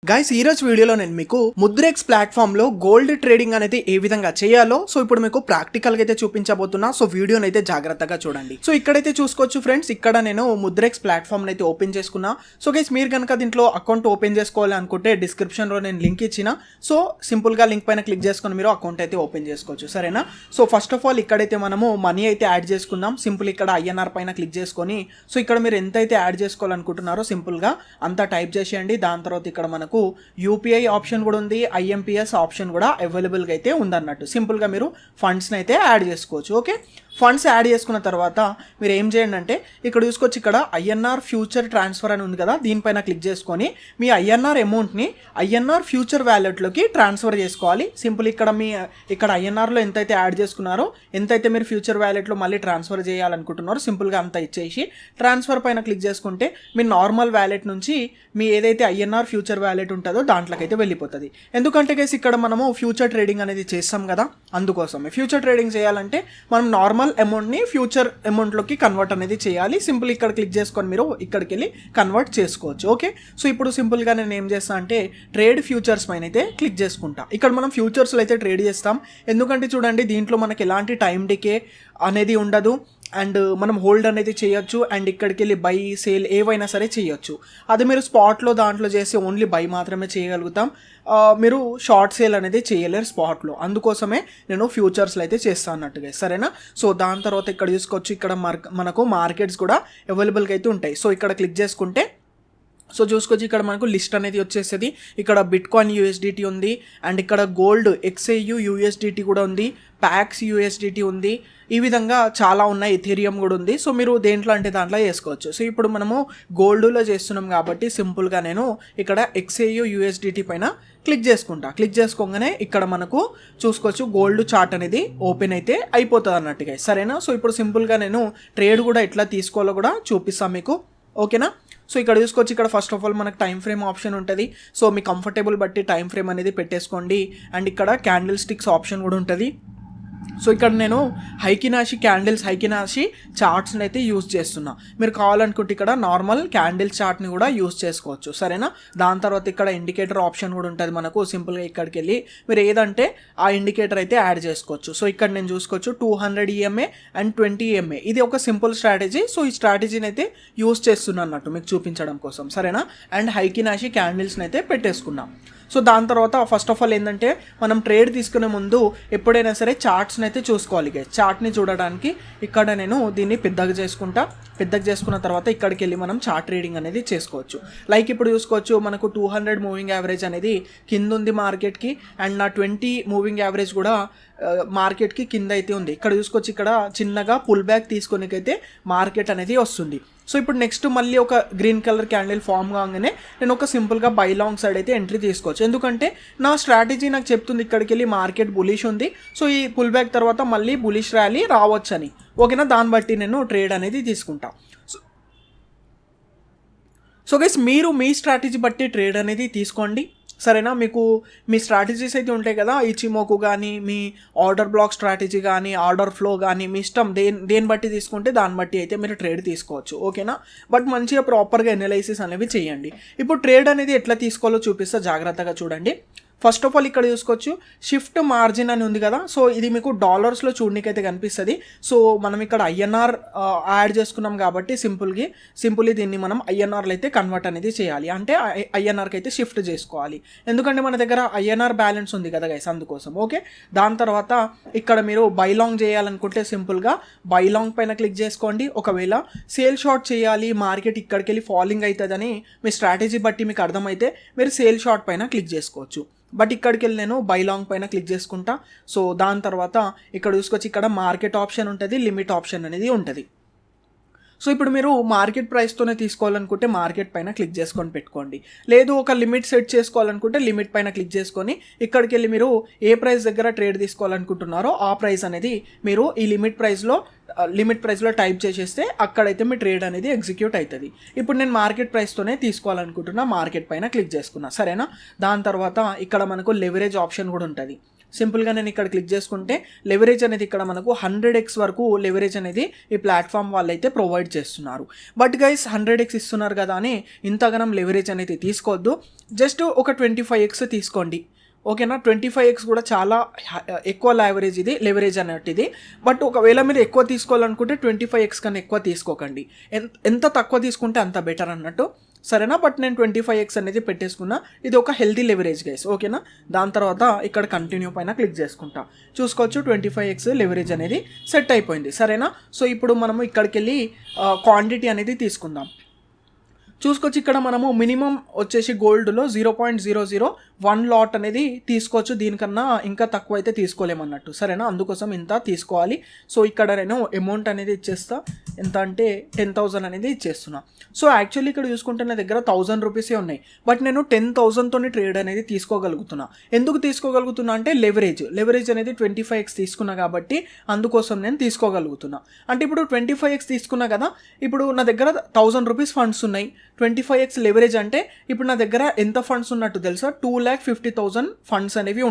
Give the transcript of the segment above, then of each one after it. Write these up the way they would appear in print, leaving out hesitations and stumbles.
Guys ఈ రోజు వీడియోలో నేను మీకు ముద్రెక్స్ ప్లాట్ఫామ్ లో గోల్డ్ ట్రేడింగ్ అనేది ఏ విధంగా చేయాలో ఇప్పుడు మీకు ప్రాక్టికల్ గా అయితే చూపించబోతున్నా. వీడియోని అయితే జాగ్రత్తగా చూడండి. ఇక్కడైతే చూసుకోవచ్చు ఫ్రెండ్స్, ఇక్కడ నేను ముద్రెక్స్ ప్లాట్ఫామ్ అయితే ఓపెన్ చేసుకున్నా. గైస్ మీరు కనుక దీంట్లో అకౌంట్ ఓపెన్ చేసుకోవాలి అనుకుంటే డిస్క్రిప్షన్ లో నేను లింక్ ఇచ్చిన. సింపుల్ గా లింక్ పైన క్లిక్ చేసుకుని మీరు అకౌంట్ అయితే ఓపెన్ చేసుకోవచ్చు, సరేనా. ఫస్ట్ ఆఫ్ ఆల్ ఇక్కడైతే మనము మనీ అయితే యాడ్ చేసుకుందాం. సింపుల్ ఇక్కడ INR పైన క్లిక్ చేసుకొని ఇక్కడ మీరు ఎంత అయితే యాడ్ చేసుకోవాలనుకుంటున్నారో సింపుల్ గా అంతా టైప్ చేసేయండి. దాని తర్వాత ఇక్కడ మనకు యూపీఐ ఆప్షన్ కూడా ఉంది, IMPS ఆప్షన్ కూడా అవైలబుల్గా అయితే ఉందన్నట్టు. సింపుల్గా మీరు ఫండ్స్ని అయితే యాడ్ చేసుకోవచ్చు. ఓకే, ఫండ్స్ యాడ్ చేసుకున్న తర్వాత మీరు ఏం చేయండి అంటే ఇక్కడ చూసుకోవచ్చు, ఇక్కడ INR ఫ్యూచర్ ట్రాన్స్ఫర్ అని ఉంది కదా, దీనిపైన క్లిక్ చేసుకొని మీ INR అమౌంట్ని INR ఫ్యూచర్ వ్యాలెట్లోకి ట్రాన్స్ఫర్ చేసుకోవాలి. సింపుల్ ఇక్కడ INRలో ఎంతైతే యాడ్ చేసుకున్నారో, ఎంతైతే మీరు ఫ్యూచర్ వ్యాలెట్లో మళ్ళీ ట్రాన్స్ఫర్ చేయాలనుకుంటున్నారో సింపుల్గా అంతా ఇచ్చేసి ట్రాన్స్ఫర్ పైన క్లిక్ చేసుకుంటే మీ నార్మల్ వ్యాలెట్ నుంచి మీ ఏదైతే INR ఫ్యూచర్ వ్యాలెట్ ఉంటుందో దాంట్లోకైతే వెళ్ళిపోతుంది. ఎందుకంటే గైస్ ఇక్కడ మనము ఫ్యూచర్ ట్రేడింగ్ అనేది చేస్తాం కదా, అందుకోసమే. ఫ్యూచర్ ట్రేడింగ్ చేయాలంటే మనం నార్మల్ అమౌంట్ని ఫ్యూచర్ అమౌంట్లోకి కన్వర్ట్ అనేది చేయాలి. సింపుల్ ఇక్కడ క్లిక్ చేసుకొని మీరు ఇక్కడికి వెళ్ళి కన్వర్ట్ చేసుకోవచ్చు. ఓకే, ఇప్పుడు సింపుల్గా నేను ఏం చేస్తాను అంటే ట్రేడ్ ఫ్యూచర్స్ పైన అయితే క్లిక్ చేసుకుంటా. ఇక్కడ మనం ఫ్యూచర్స్లో అయితే ట్రేడ్ చేస్తాం. ఎందుకంటే చూడండి, దీంట్లో మనకి ఎలాంటి టైం డికే అనేది ఉండదు అండ్ మనం హోల్డ్ అనేది చేయొచ్చు అండ్ ఇక్కడికి వెళ్ళి బై సేల్ ఏవైనా సరే చేయొచ్చు. అదే మీరు స్పాట్లో దాంట్లో చేసి ఓన్లీ బై మాత్రమే చేయగలుగుతాం, మీరు షార్ట్ సేల్ అనేది చేయలేరు స్పాట్లో. అందుకోసమే నేను ఫ్యూచర్స్లో అయితే చేస్తాను అన్నట్టుగా, సరేనా. దాని తర్వాత ఇక్కడ చూసుకోవచ్చు, ఇక్కడ మనకు మార్కెట్స్ కూడా అవైలబుల్గా అయితే ఉంటాయి. ఇక్కడ క్లిక్ చేసుకుంటే చూసుకోవచ్చు, ఇక్కడ మనకు లిస్ట్ అనేది వచ్చేస్తుంది. ఇక్కడ బిట్కాయిన్ USDT ఉంది అండ్ ఇక్కడ గోల్డ్ XAU USDT కూడా ఉంది, PAX USDT ఉంది, ఈ విధంగా చాలా ఉన్నాయి. ఎథీరియం కూడా ఉంది. మీరు దేంట్లో అంటే దాంట్లో చేసుకోవచ్చు. ఇప్పుడు మనము గోల్డ్లో చేస్తున్నాం కాబట్టి సింపుల్గా నేను ఇక్కడ XAU USDT పైన క్లిక్ చేసుకుంటా. క్లిక్ చేసుకోగానే ఇక్కడ మనకు చూసుకోవచ్చు గోల్డ్ చార్ట్ అనేది ఓపెన్ అయితే అయిపోతుంది అన్నట్టుగా, సరేనా. ఇప్పుడు సింపుల్గా నేను ట్రేడ్ కూడా ఎట్లా తీసుకోవాలో కూడా చూపిస్తాను మీకు, ఓకేనా. ఇక్కడ చూసుకోవచ్చు, ఇక్కడ ఫస్ట్ ఆఫ్ ఆల్ మనకు టైం ఫ్రేమ్ ఆప్షన్ ఉంటుంది. మీ కంఫర్టబుల్ బట్టి టైం ఫ్రేమ్ అనేది పెట్టేసుకోండి అండ్ ఇక్కడ క్యాండిల్ స్టిక్స్ ఆప్షన్ కూడా ఉంటుంది. ఇక్కడ నేను హైకినాషి చార్ట్స్ని అయితే యూజ్ చేస్తున్నా. మీరు కావాలనుకుంటే ఇక్కడ నార్మల్ క్యాండిల్ చార్ట్ని కూడా యూజ్ చేసుకోవచ్చు, సరేనా. దాని తర్వాత ఇక్కడ ఇండికేటర్ ఆప్షన్ కూడా ఉంటుంది మనకు. సింపుల్గా ఇక్కడికి వెళ్ళి మీరు ఏదంటే ఆ ఇండికేటర్ అయితే యాడ్ చేసుకోవచ్చు. ఇక్కడ నేను చూసుకోవచ్చు 200 EMA అండ్ 20 EMA, ఇది ఒక సింపుల్ స్ట్రాటజీ. ఈ స్ట్రాటజీని అయితే యూజ్ చేస్తున్నా అన్నట్టు మీకు చూపించడం కోసం, సరేనా. అండ్ హైకినాషి క్యాండిల్స్ని అయితే పెట్టేసుకున్నాం. దాని తర్వాత ఫస్ట్ ఆఫ్ ఆల్ ఏంటంటే మనం ట్రేడ్ తీసుకునే ముందు ఎప్పుడైనా సరే చార్ట్స్ని అయితే చూసుకోవాలి. చార్ట్ని చూడడానికి ఇక్కడ నేను దీన్ని పెద్దగా చేసుకున్న తర్వాత ఇక్కడికి వెళ్ళి మనం చార్ట్ ట్రేడింగ్ అనేది చేసుకోవచ్చు. లైక్ ఇప్పుడు చూసుకోవచ్చు, మనకు 200 మూవింగ్ యావరేజ్ అనేది కింద ఉంది మార్కెట్కి అండ్ నా 20 మూవింగ్ యావరేజ్ కూడా మార్కెట్కి కింద అయితే ఉంది. ఇక్కడ చూసుకోవచ్చు, ఇక్కడ చిన్నగా పుల్ బ్యాక్ తీసుకొనికైతే మార్కెట్ అనేది వస్తుంది. ఇప్పుడు నెక్స్ట్ మళ్ళీ ఒక గ్రీన్ కలర్ క్యాండిల్ ఫామ్ కాగానే నేను ఒక సింపుల్గా బై లాంగ్ సైడ్ అయితే ఎంట్రీ తీసుకోవచ్చు. ఎందుకంటే నా స్ట్రాటజీ నాకు చెప్తుంది ఇక్కడికి వెళ్ళి మార్కెట్ బులిష్ ఉంది, ఈ పుల్ బ్యాక్ తర్వాత మళ్ళీ బులిష్ ర్యాలీ రావచ్చని, ఓకేనా. దాన్ని బట్టి నేను ట్రేడ్ అనేది తీసుకుంటా. గైస్ మీరు మీ స్ట్రాటజీ బట్టి ట్రేడ్ అనేది తీసుకోండి, సరేనా. మీకు మీ స్ట్రాటజీస్ అయితే ఉంటాయి కదా, ఇచిమోకు కానీ మీ ఆర్డర్ బ్లాక్ స్ట్రాటజీ కానీ ఆర్డర్ ఫ్లో కానీ మీ ఇష్టం, దేని బట్టి తీసుకుంటే దాన్ని బట్టి అయితే మీరు ట్రేడ్ తీసుకోవచ్చు, ఓకేనా. బట్ మంచిగా ప్రాపర్గా ఎనలైసిస్ అనేవి చేయండి. ఇప్పుడు ట్రేడ్ అనేది ఎట్లా తీసుకోవాలో చూపిస్తా, జాగ్రత్తగా చూడండి. ఫస్ట్ ఆఫ్ ఆల్ ఇక్కడ చూసుకోవచ్చు షిఫ్ట్ మార్జిన్ అని ఉంది కదా, ఇది మీకు డాలర్స్లో చూడనీకైతే కనిపిస్తుంది. మనం ఇక్కడ INR యాడ్ చేసుకున్నాం కాబట్టి సింపుల్లీ దీన్ని మనం INRలో అయితే కన్వర్ట్ అనేది చేయాలి, అంటే INRకి అయితే షిఫ్ట్ చేసుకోవాలి. ఎందుకంటే మన దగ్గర INR బ్యాలెన్స్ ఉంది కదా గైస్, అందుకోసం. ఓకే, దాని తర్వాత ఇక్కడ మీరు బై లాంగ్ చేయాలనుకుంటే సింపుల్గా బై లాంగ్ పైన క్లిక్ చేసుకోండి. ఒకవేళ సేల్ షార్ట్ చేయాలి, మార్కెట్ ఇక్కడికి వెళ్ళి ఫాలింగ్ అవుతుందని మీ స్ట్రాటజీ బట్టి మీకు అర్థమైతే మీరు సేల్ షార్ట్ పైన క్లిక్ చేసుకోవచ్చు. బట్ ఇక్కడికి వెళ్ళి నేను బై లాంగ్ పైన క్లిక్ చేసుకుంటా. దాని తర్వాత ఇక్కడ చూసుకొచ్చి ఇక్కడ మార్కెట్ ఆప్షన్ ఉంటుంది, లిమిట్ ఆప్షన్ అనేది ఉంటుంది. ఇప్పుడు మీరు మార్కెట్ ప్రైస్తోనే తీసుకోవాలనుకుంటే మార్కెట్ పైన క్లిక్ చేసుకొని పెట్టుకోండి. లేదు ఒక లిమిట్ సెట్ చేసుకోవాలనుకుంటే లిమిట్ పైన క్లిక్ చేసుకొని ఇక్కడికి వెళ్ళి మీరు ఏ ప్రైస్ దగ్గర ట్రేడ్ తీసుకోవాలనుకుంటున్నారో ఆ ప్రైస్ అనేది మీరు ఈ లిమిట్ ప్రైస్లో టైప్ చేసేస్తే అక్కడైతే మీ ట్రేడ్ అనేది ఎగ్జిక్యూట్ అవుతుంది. ఇప్పుడు నేను మార్కెట్ ప్రైస్తోనే తీసుకోవాలనుకుంటున్నా, మార్కెట్ పైన క్లిక్ చేసుకున్నా, సరేనా. దాని తర్వాత ఇక్కడ మనకు లెవరేజ్ ఆప్షన్ కూడా ఉంటుంది. సింపుల్గా నేను ఇక్కడ క్లిక్ చేసుకుంటే లెవరేజ్ అనేది ఇక్కడ మనకు 100x వరకు లెవరేజ్ అనేది ఈ ప్లాట్ఫామ్ వాళ్ళైతే ప్రొవైడ్ చేస్తున్నారు. బట్ గైస్ 100x ఇస్తున్నారు కదా అని ఇంతగానం లెవరేజ్ అనేది తీసుకోవద్దు, జస్ట్ ఒక 25x తీసుకోండి. ఓకేనా, 25x కూడా చాలా ఎక్కువ లెవరేజ్ అన్నట్టు ఇది. బట్ ఒకవేళ మీరు ఎక్కువ తీసుకోవాలనుకుంటే 25x కన్నా ఎక్కువ తీసుకోకండి, ఎంత తక్కువ తీసుకుంటే అంత బెటర్ అన్నట్టు, సరేనా. బట్ నేను 25x అనేది పెట్టేసుకున్నా, ఇది ఒక హెల్తీ లెవరేజ్ గైస్. ఓకేనా, దాని తర్వాత ఇక్కడ కంటిన్యూ పైన క్లిక్ చేసుకుంటా, చూసుకోవచ్చు 25x లెవరేజ్ అనేది సెట్ అయిపోయింది, సరేనా. సో ఇప్పుడు మనము ఇక్కడికి వెళ్ళి క్వాంటిటీ అనేది తీసుకుందాం. చూసుకోవచ్చు ఇక్కడ మనము మినిమం వచ్చేసి గోల్డ్లో 0.001 లాట్ అనేది తీసుకోవచ్చు, దీనికన్నా ఇంకా తక్కువ అయితే తీసుకోలేమన్నట్టు, సరేనా. అందుకోసం ఇంత తీసుకోవాలి. సో ఇక్కడ నేను అమౌంట్ అనేది ఇచ్చేస్తా, ఎంత అంటే 10,000 అనేది ఇచ్చేస్తున్నా. సో యాక్చువల్లీ ఇక్కడ చూసుకుంటే నా దగ్గర 1000 రూపీసే ఉన్నాయి, బట్ నేను 10,000తో ట్రేడ్ అనేది తీసుకోగలుగుతున్నా. ఎందుకు తీసుకోగలుగుతున్నా అంటే లెవరేజ్ అనేది 25x తీసుకున్నా కాబట్టి అందుకోసం నేను తీసుకోగలుగుతున్నా. అంటే ఇప్పుడు 25x తీసుకున్నా కదా, ఇప్పుడు నా దగ్గర 1000 రూపీస్ ఫండ్స్ ఉన్నాయి, 25x లెవరేజ్ అంటే ఇప్పుడు నా దగ్గర ఎంత ఫండ్స్ ఉన్నట్టు తెలుసా, 2,50,000 ఫండ్స్ అనేవి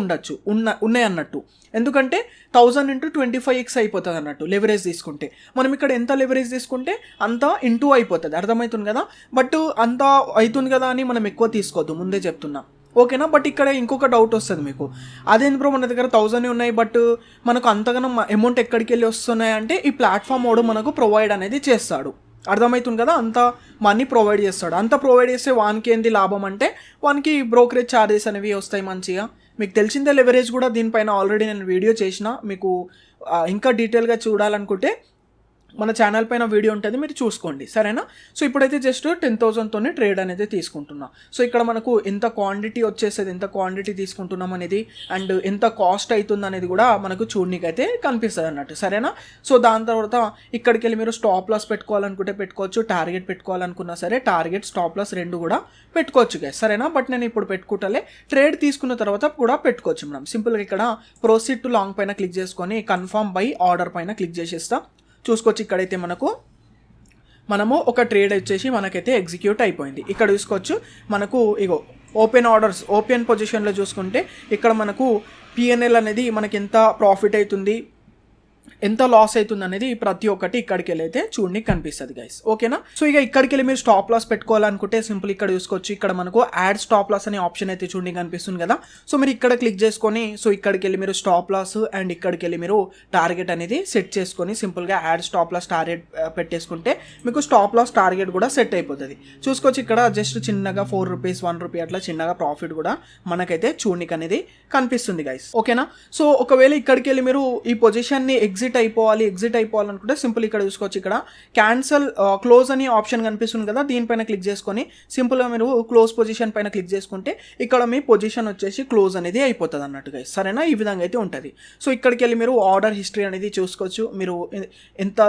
ఉన్నాయి అన్నట్టు. ఎందుకంటే 1000 × 25x అయిపోతుంది అన్నట్టు లెవరేజ్ తీసుకుంటే. మనం ఇక్కడ ఎంత లెవరేజ్ తీసుకుంటే అంత ఇంటూ అయిపోతుంది, అర్థమవుతుంది కదా. బట్ అంత అవుతుంది కదా అని మనం ఎక్కువ తీసుకోవద్దు, ముందే చెప్తున్నా, ఓకేనా. బట్ ఇక్కడ ఇంకొక డౌట్ వస్తుంది మీకు, అదేంటి బ్రో మన దగ్గర 1000 ఉన్నాయి బట్ మనకు అంతగానో అమౌంట్ ఎక్కడికి వెళ్ళి వస్తున్నాయి అంటే ఈ ప్లాట్ఫామ్ వాడు మనకు ప్రొవైడ్ అనేది చేస్తాడు, అర్థమవుతుంది కదా. అంత మనీ ప్రొవైడ్ చేస్తాడు, అంత ప్రొవైడ్ చేస్తే వానికి ఏంది లాభం అంటే వానికి బ్రోకరేజ్ ఛార్జెస్ అనేవి వస్తాయి మంచిగా. మీకు తెలిసిందే లెవరేజ్ కూడా, దీనిపైన ఆల్రెడీ నేను వీడియో చేసిన, మీకు ఇంకా డీటెయిల్గా చూడాలనుకుంటే మన ఛానల్ పైన వీడియో ఉంటుంది, మీరు చూసుకోండి, సరేనా. సో ఇప్పుడైతే జస్ట్ 10,000తోనే ట్రేడ్ అనేది తీసుకుంటున్నా. సో ఇక్కడ మనకు ఎంత క్వాంటిటీ వచ్చేస్తుంది, ఎంత క్వాంటిటీ తీసుకుంటున్నాం అనేది అండ్ ఎంత కాస్ట్ అవుతుంది అనేది కూడా మనకు చూడనీకి అయితే కనిపిస్తుంది అన్నట్టు, సరేనా. సో దాని తర్వాత ఇక్కడికి వెళ్ళి మీరు స్టాప్ లాస్ పెట్టుకోవాలనుకుంటే పెట్టుకోవచ్చు, టార్గెట్ పెట్టుకోవాలనుకున్నా సరే టార్గెట్ స్టాప్ లాస్ రెండు కూడా పెట్టుకోవచ్చు గైస్, సరేనా. బట్ నేను ఇప్పుడు పెట్టుకుంటలే, ట్రేడ్ తీసుకున్న తర్వాత కూడా పెట్టుకోవచ్చు మనం. సింపుల్గా ఇక్కడ ప్రొసీడ్ టు లాంగ్ పైన క్లిక్ చేసుకొని కన్ఫర్మ్ బై ఆర్డర్ పైన క్లిక్ చేసేస్తా. చూసుకోవచ్చు ఇక్కడైతే మనము ఒక ట్రేడ్ వచ్చేసి మనకైతే ఎగ్జిక్యూట్ అయిపోయింది. ఇక్కడ చూసుకోవచ్చు మనకు ఇగో ఓపెన్ పొజిషన్లో చూసుకుంటే ఇక్కడ మనకు పిఎన్ఎల్ అనేది మనకి ఎంత ప్రాఫిట్ అవుతుంది, ఎంత లాస్ అవుతుంది అనేది ప్రతి ఒక్కటి ఇక్కడికి వెళ్ళి అయితే చూడండి కనిపిస్తుంది గైస్, ఓకేనా. సో ఇక ఇక్కడికి వెళ్ళి మీరు స్టాప్ లాస్ పెట్టుకోవాలనుకుంటే సింపుల్ ఇక్కడ చూసుకోవచ్చు, ఇక్కడ మనకు యాడ్ స్టాప్ లాస్ అనే ఆప్షన్ అయితే చూడండి కనిపిస్తుంది కదా. సో మీరు ఇక్కడ క్లిక్ చేసుకొని సో ఇక్కడికి వెళ్ళి మీరు స్టాప్ లాస్ అండ్ ఇక్కడికి వెళ్ళి మీరు టార్గెట్ అనేది సెట్ చేసుకొని సింపుల్గా యాడ్ స్టాప్ లాస్ టార్గెట్ పెట్టేసుకుంటే మీకు స్టాప్ లాస్ టార్గెట్ కూడా సెట్ అయిపోతుంది. చూసుకోవచ్చు ఇక్కడ జస్ట్ చిన్నగా 4 రూపీస్ 1 రూపీ అట్లా చిన్నగా ప్రాఫిట్ కూడా మనకైతే చూడనికి అనేది కనిపిస్తుంది గైస్, ఓకేనా. సో ఒకవేళ ఇక్కడికి వెళ్ళి మీరు ఈ పొజిషన్ని ఎగ్జిట్ అయిపోవాలనుకుంటే సింపుల్ ఇక్కడ చూసుకోవచ్చు, ఇక్కడ క్యాన్సల్ క్లోజ్ అని ఆప్షన్ కనిపిస్తుంది కదా, దీనిపైన క్లిక్ చేసుకొని సింపుల్గా మీరు క్లోజ్ పొజిషన్ పైన క్లిక్ చేసుకుంటే ఇక్కడ మీ పొజిషన్ వచ్చేసి క్లోజ్ అనేది అయిపోతుంది అన్నట్టు గైస్, సరేనా. ఈ విధంగా అయితే ఉంటుంది. సో ఇక్కడికి వెళ్ళి మీరు ఆర్డర్ హిస్టరీ అనేది చూసుకోవచ్చు, మీరు ఎంత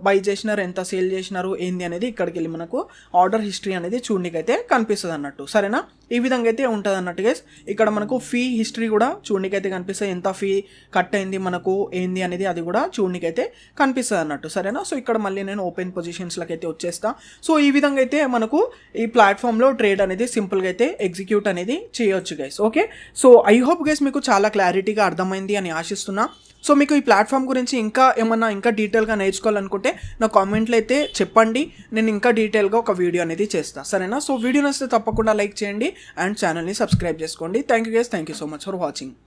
బై చేసినారు, ఎంత సేల్ చేసినారు ఏంది అనేది ఇక్కడికి వెళ్ళి మనకు ఆర్డర్ హిస్టరీ అనేది చూడడానికి అయితే కనిపిస్తుంది అన్నట్టు, సరేనా. ఈ విధంగా అయితే ఉంటుంది అన్నట్టు గైస్. ఇక్కడ మనకు ఫీ హిస్టరీ కూడా చూడడానికి అయితే కనిపిస్తుంది, ఎంత ఫీ కట్ అయింది మనకు ఏంది అనేది అది కూడా చూడనికైతే కనిపిస్తుంది అన్నట్టు, సరేనా. సో ఇక్కడ మళ్ళీ నేను ఓపెన్ పొజిషన్స్లోకి అయితే వచ్చేస్తా. సో ఈ విధంగా అయితే మనకు ఈ ప్లాట్ఫామ్లో ట్రేడ్ అనేది సింపుల్గా అయితే ఎగ్జిక్యూట్ అనేది చేయొచ్చు guys, okay. So I hope guys మీకు చాలా క్లారిటీగా అర్థమైంది అని ఆశిస్తున్నా. సో మీకు ఈ ప్లాట్ఫామ్ గురించి ఇంకా డీటెయిల్గా నేర్చుకోవాలనుకుంటే నా కామెంట్లో అయితే చెప్పండి, నేను ఇంకా డీటెయిల్గా ఒక వీడియో అనేది చేస్తా, సరేనా. సో వీడియో నచ్చితే తప్పకుండా లైక్ చేయండి అండ్ ఛానల్ని సబ్స్క్రైబ్ చేసుకోండి. Thank you guys, thank you so much for watching.